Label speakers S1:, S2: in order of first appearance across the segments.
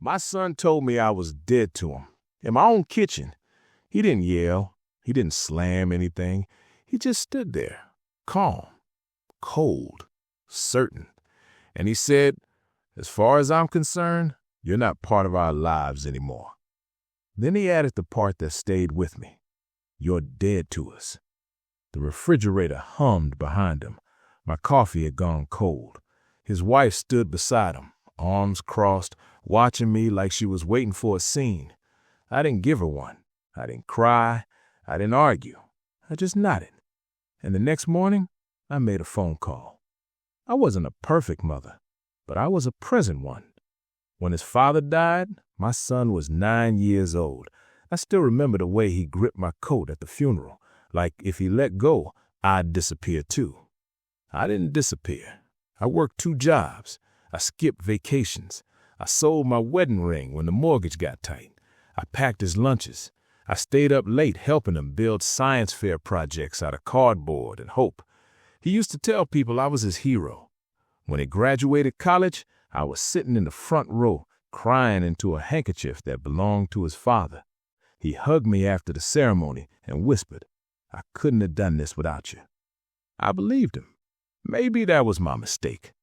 S1: My son told me I was dead to him. In my own kitchen. He didn't yell. He didn't slam anything. He just stood there, calm, cold, certain. And he said, "As far as I'm concerned, you're not part of our lives anymore." Then he added the part that stayed with me. "You're dead to us." The refrigerator hummed behind him. My coffee had gone cold. His wife stood beside him, arms crossed, watching me like she was waiting for a scene. I didn't give her one. I didn't cry. I didn't argue. I just nodded. And the next morning, I made a phone call. I wasn't a perfect mother, but I was a present one. When his father died, my son was 9 years old. I still remember the way he gripped my coat at the funeral, like if he let go, I'd disappear too. I didn't disappear. I worked 2 jobs. I skipped vacations. I sold my wedding ring when the mortgage got tight. I packed his lunches. I stayed up late helping him build science fair projects out of cardboard and hope. He used to tell people I was his hero. When he graduated college, I was sitting in the front row, crying into a handkerchief that belonged to his father. He hugged me after the ceremony and whispered, "I couldn't have done this without you." I believed him. Maybe that was my mistake.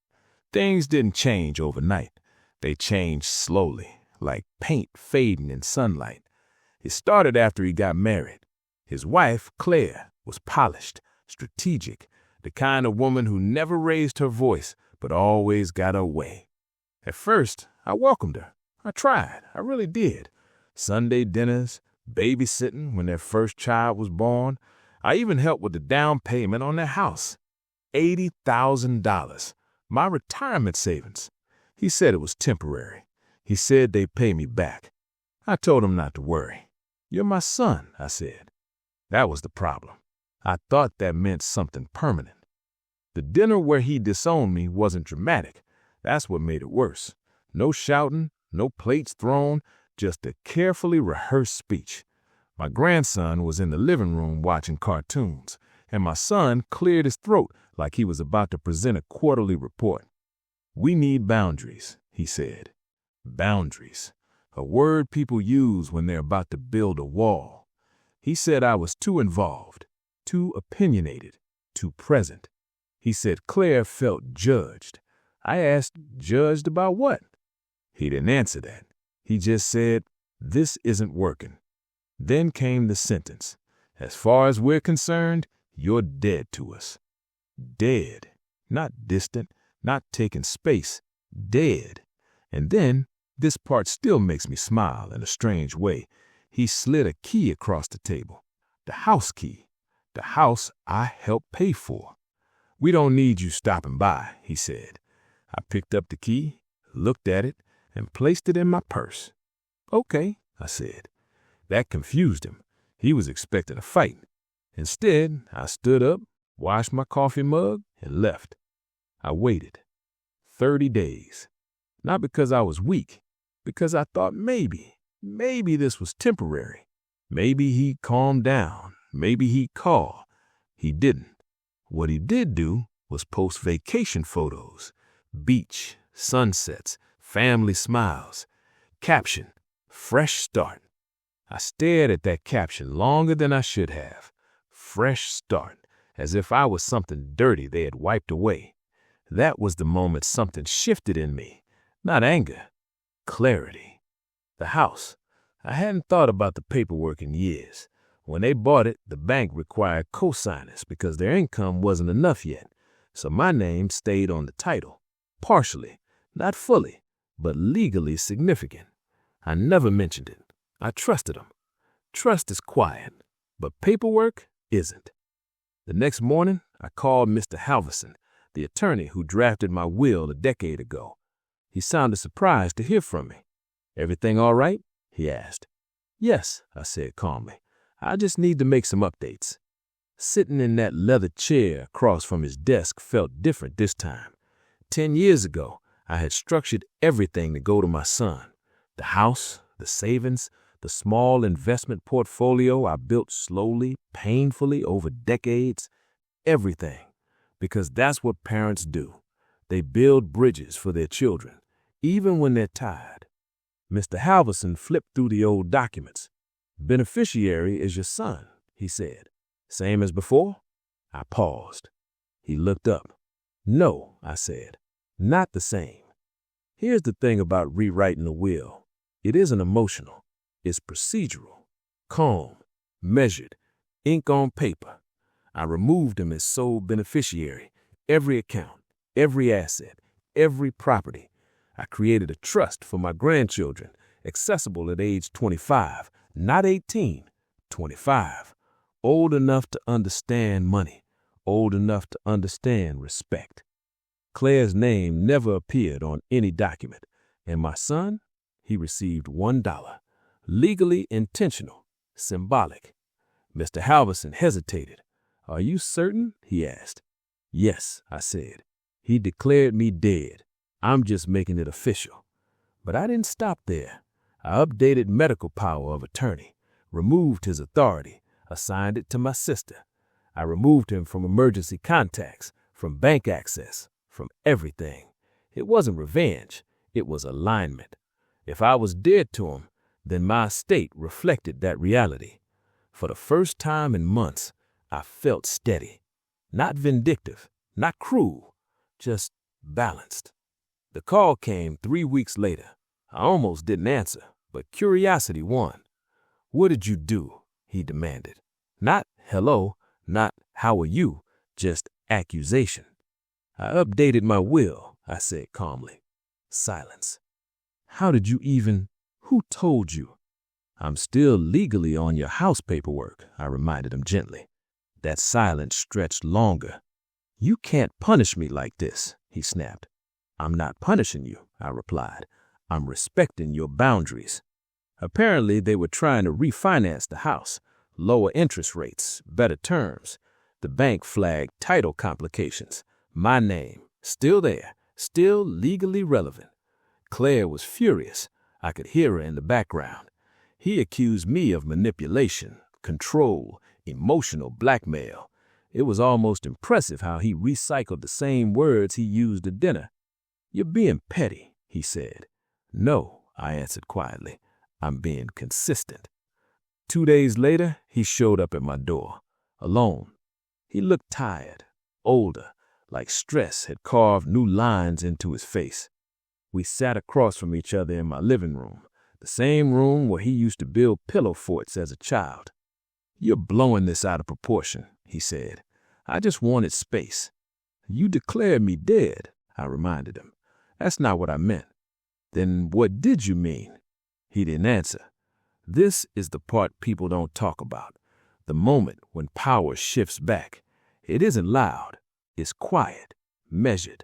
S1: Things didn't change overnight. They changed slowly, like paint fading in sunlight. It started after he got married. His wife, Claire, was polished, strategic, the kind of woman who never raised her voice but always got her way. At first, I welcomed her. I tried. I really did. Sunday dinners, babysitting when their first child was born. I even helped with the down payment on their house. $80,000. My retirement savings. He said it was temporary. He said they'd pay me back. I told him not to worry. "You're my son," I said. That was the problem. I thought that meant something permanent. The dinner where he disowned me wasn't dramatic. That's what made it worse. No shouting, no plates thrown, just a carefully rehearsed speech. My grandson was in the living room watching cartoons, and my son cleared his throat like he was about to present a quarterly report. "We need boundaries," he said. Boundaries. A word people use when they're about to build a wall. He said I was too involved, too opinionated, too present. He said Claire felt judged. I asked, judged about what? He didn't answer that. He just said, "This isn't working." Then came the sentence, "As far as we're concerned, you're dead to us." Dead. Not distant, not taking space. Dead. And then, this part still makes me smile in a strange way. He slid a key across the table. The house key. The house I helped pay for. "We don't need you stopping by," he said. I picked up the key, looked at it, and placed it in my purse. "Okay," I said. That confused him. He was expecting a fight. Instead, I stood up, washed my coffee mug, and left. I waited. 30 days. Not because I was weak, because I thought maybe this was temporary. Maybe he'd calm down. Maybe he'd call. He didn't. What he did do was post vacation photos. Beach, sunsets, family smiles. Caption, "Fresh start." I stared at that caption longer than I should have. Fresh start, as if I was something dirty they had wiped away. That was the moment something shifted in me. Not anger, clarity. The house. I hadn't thought about the paperwork in years. When they bought it, the bank required co-signers because their income wasn't enough yet. So my name stayed on the title. Partially, not fully, but legally significant. I never mentioned it. I trusted them. Trust is quiet, but paperwork isn't. The next morning, I called Mr. Halverson, the attorney who drafted my will a decade ago. He sounded surprised to hear from me. "Everything all right?" he asked. "Yes," I said calmly. "I just need to make some updates." Sitting in that leather chair across from his desk felt different this time. 10 years ago, I had structured everything to go to my son. The house, the savings, the small investment portfolio I built slowly, painfully over decades. Everything. Because that's what parents do. They build bridges for their children, even when they're tired. Mr. Halverson flipped through the old documents. "Beneficiary is your son," he said. "Same as before?" I paused. He looked up. "No," I said, "not the same. Here's the thing about rewriting a will. It isn't emotional. It's procedural. Calm, measured, ink on paper. I removed him as sole beneficiary, every account, every asset, every property. I created a trust for my grandchildren, accessible at age 25, not 18, 25. Old enough to understand money, old enough to understand respect. Claire's name never appeared on any document, and my son, he received $1. Legally intentional, symbolic. Mr. Halverson hesitated. "Are you certain?" he asked. "Yes," I said. "He declared me dead. I'm just making it official." But I didn't stop there. I updated medical power of attorney, removed his authority, assigned it to my sister. I removed him from emergency contacts, from bank access, from everything. It wasn't revenge. It was alignment. If I was dead to him, then my estate reflected that reality. For the first time in months, I felt steady. Not vindictive, not cruel, just balanced. The call came 3 weeks later. I almost didn't answer, but curiosity won. "What did you do?" he demanded. Not hello, not how are you, just accusation. "I updated my will," I said calmly. Silence. "How did you even? Who told you?" "I'm still legally on your house paperwork," I reminded him gently. That silence stretched longer. "You can't punish me like this," he snapped. "I'm not punishing you," I replied. "I'm respecting your boundaries." Apparently, they were trying to refinance the house. Lower interest rates, better terms. The bank flagged title complications. My name, still there, still legally relevant. Claire was furious. I could hear her in the background. He accused me of manipulation, control, emotional blackmail. It was almost impressive how he recycled the same words he used at dinner. "You're being petty," he said. "No," I answered quietly. "I'm being consistent." 2 days later, he showed up at my door, alone. He looked tired, older, like stress had carved new lines into his face. We sat across from each other in my living room, the same room where he used to build pillow forts as a child. "You're blowing this out of proportion," he said. "I just wanted space." "You declared me dead," I reminded him. "That's not what I meant." "Then what did you mean?" He didn't answer. This is the part people don't talk about. The moment when power shifts back. It isn't loud. It's quiet, measured.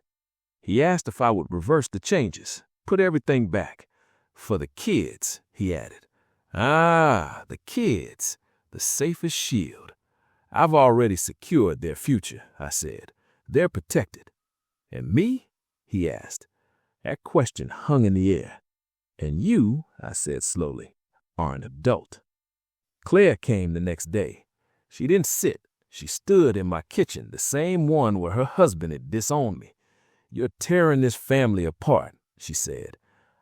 S1: He asked if I would reverse the changes, put everything back. "For the kids," he added. "Ah, the kids, the safest shield. I've already secured their future," I said. "They're protected." "And me?" he asked. That question hung in the air. "And you," I said slowly, "are an adult." Claire came the next day. She didn't sit. She stood in my kitchen, the same one where her husband had disowned me. "You're tearing this family apart," she said.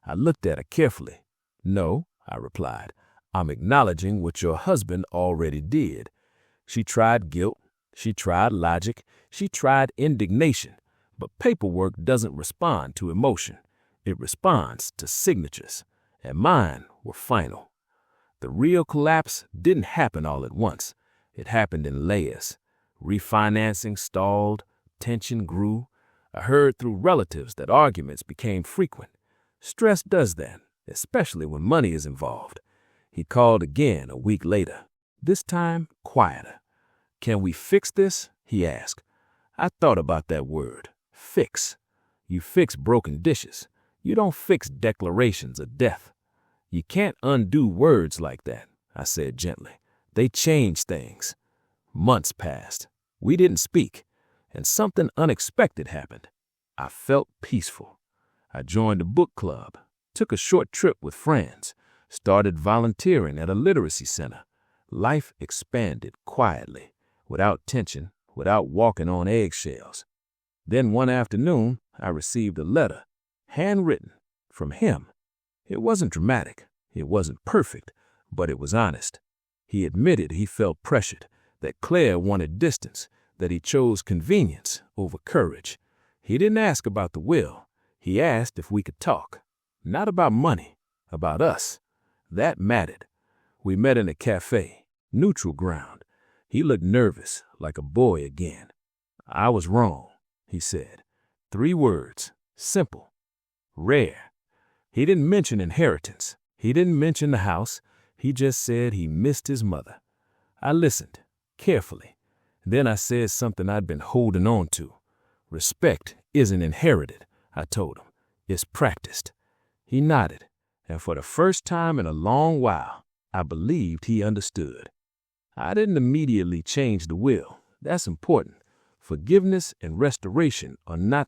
S1: I looked at her carefully. "No," I replied. "I'm acknowledging what your husband already did." She tried guilt. She tried logic. She tried indignation. But paperwork doesn't respond to emotion. It responds to signatures. And mine were final. The real collapse didn't happen all at once. It happened in layers. Refinancing stalled. Tension grew. I heard through relatives that arguments became frequent. Stress does that, especially when money is involved. He called again a week later, this time quieter. "Can we fix this?" he asked. I thought about that word, fix. You fix broken dishes. You don't fix declarations of death. "You can't undo words like that," I said gently. "They change things." Months passed. We didn't speak, and something unexpected happened. I felt peaceful. I joined a book club, took a short trip with friends, started volunteering at a literacy center. Life expanded quietly, without tension, without walking on eggshells. Then one afternoon, I received a letter, handwritten, from him. It wasn't dramatic, it wasn't perfect, but it was honest. He admitted he felt pressured, that Claire wanted distance, that he chose convenience over courage. He didn't ask about the will. He asked if we could talk. Not about money, about us. That mattered. We met in a cafe, neutral ground. He looked nervous, like a boy again. I was wrong, he said. 3 words, simple, rare. He didn't mention inheritance. He didn't mention the house. He just said he missed his mother. I listened, carefully. Then I said something I'd been holding on to. Respect isn't inherited, I told him. It's practiced. He nodded, and for the first time in a long while, I believed he understood. I didn't immediately change the will. That's important. Forgiveness and restoration are not the